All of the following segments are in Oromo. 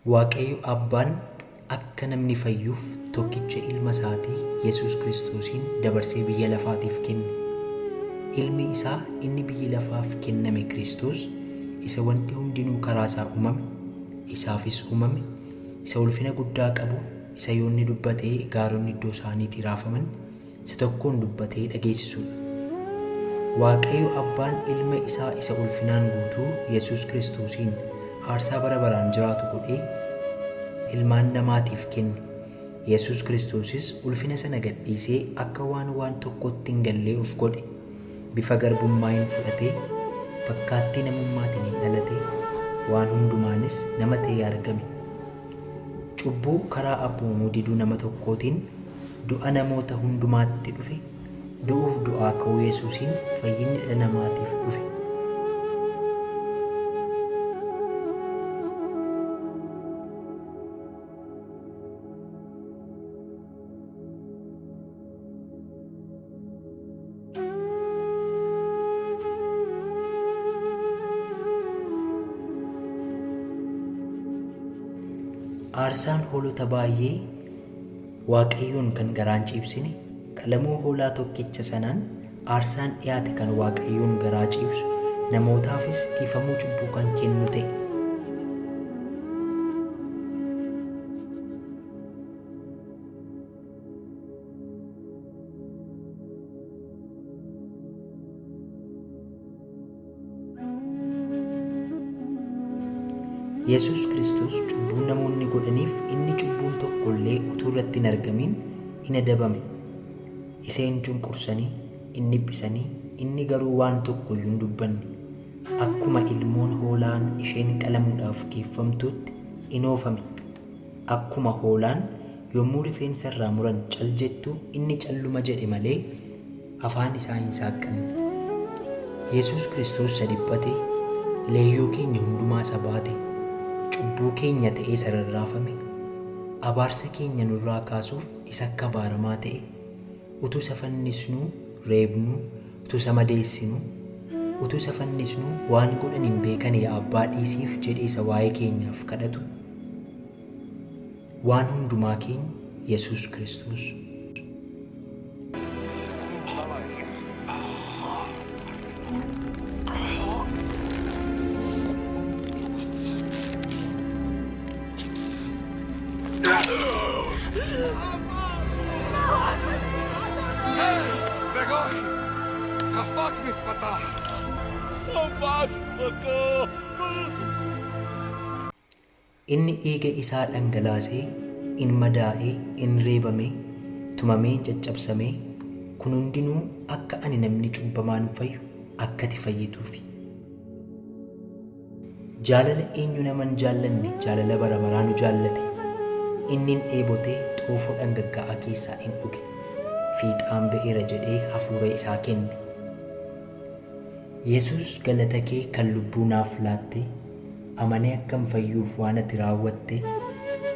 Waaqayyo Abbaan akka namni fayyuuf tokkicha ilma isaatii YESUS Kiristoosiin dabarsee biyya lafaatiif kenne. Ilmi isaa inni biyya lafaaf kenname Kiristoos isa wanti hundinuu karaa isaa uumame, isaafis uumame, isa ulfina guddaa qabu, isa yoonni dubbatee gaaronni iddoo isaaniitii raafaman, isa tokkoon dubbatee dhageessisudha. Waaqayyo Abbaan ilma isaa isa ulfinaan guutuu YESUS Kiristoosiin aarsaa bara baraan jiraatu godhee ilmaan namaatiif kenne. YESUS Kiristoosis ulfina sana gadhiisee akka waan tokkotti hin gallee of godhe. Bifa garbummaa hin fudhatee, fakkaattii namummaatiin hin dhalatee, waan hundumaanis nama ta'ee argame. Cubbuu karaa abboomuu diduu nama tokkootiin du'a namoota hundumaatti dhufe. Du'uuf du'aa ka'uu Yesuusiin fayyinni dhala namaatiif dhufe. Aarsaan hoolota baay'ee Waaqayyoon kan garaan ciibsine, qalamuu hoolaa tokkicha sanaan aarsaan dhiyaate kan Waaqayyoon garaa ciibsu, namootaafis dhiifamuu cubbuu kan kennu ta'e. YESUS Kiristoos cubbuu namoonni godhaniif inni cubbuun tokkollee utuu irratti hin argamin in adabame. Isa hin cunqursanii, in dhiphisanii, inni garuu waan tokkoyyuu hin dubbanne. Akkuma ilmoon hoolaan isheen qalamuudhaaf geeffamtuutti in oofame. Akkuma hoolaan yommuu rifeensa irraa muran cal jettu inni calluma jedhe malee afaan isaa hin saaqqanne. YESUS Kiristoos isa dhiphatee leeyyoo keenya hundumaa isa baate. Cubbuu keenya ta'ee sararraafame, abaarsa keenya nurraa kaasuuf isa akka baaramaa ta'e, utuu isa fannisnuu reebnuu, utuu isa madeessinuu, utuu isa fannisnuu waan godhan hin beekan yaa abbaa dhiisiif jedhee isa waa'ee keenyaaf kadhatu. Waan hundumaa keenya YESUS Kiristoos. Inni dhiiga isaa dhangalaasee, in madaa'ee, in reebamee, tumamee, caccabsamee, kun hundinuu akka ani namni cubbamaan fayyu akkati fayyituufi. Jaalala eenyu naman jaallanne jaalala bara baraa nu jaallate. Innin dheebotee xoofoo dhangaggaa'aa keessaa in dhuge. Fiixaan ba'eera jedhee hafuura isaa kenne. YESUS galata kee kan lubbuu naaf laatte, amanee akkam fayyuuf waan ati raawwatte,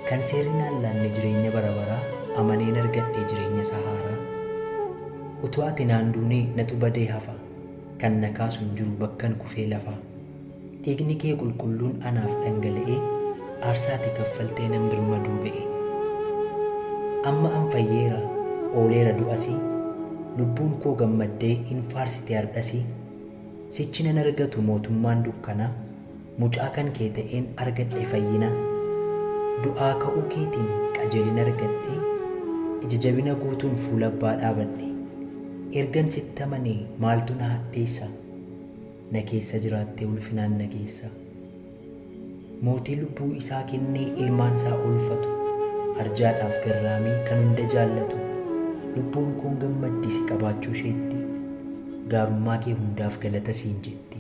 kan seerri naan laanne jireenya bara baraa, amaneen argadhe jireenya isaa haaraa. Utuu ati naan duunee natu badee hafa, kan na kaasu hin jiru bakkan kufee lafaa. Dhiigni kee qulqulluun anaaf dhangala'ee, aarsaati kaffaltee nan birmaduu ba'e. Amma an fayyeera, ooleera du'asii, lubbuun koo gammaddee in faarsite hardhasii. Sichi nan argatu mootummaan dukkanaa, mucaa kan kee ta'een argadhe fayyina. Du'aa ka'uu keetiin qajeelina argadhe, ija jabina guutuun fuula abbaa dhaabadhe. Ergan sitti amanee maaltu na hadheessa, na keessa jiraattee ulfinaan na geessa. Mootii lubbuu isaa kennee ilmaan isaa oolfatu, arjaadhaaf garraamii kan hunda jaallatu. Lubbuun koon gammaddisi qabaachuu isheetti, gaarummaa kee hundaaf galata siin jedhe.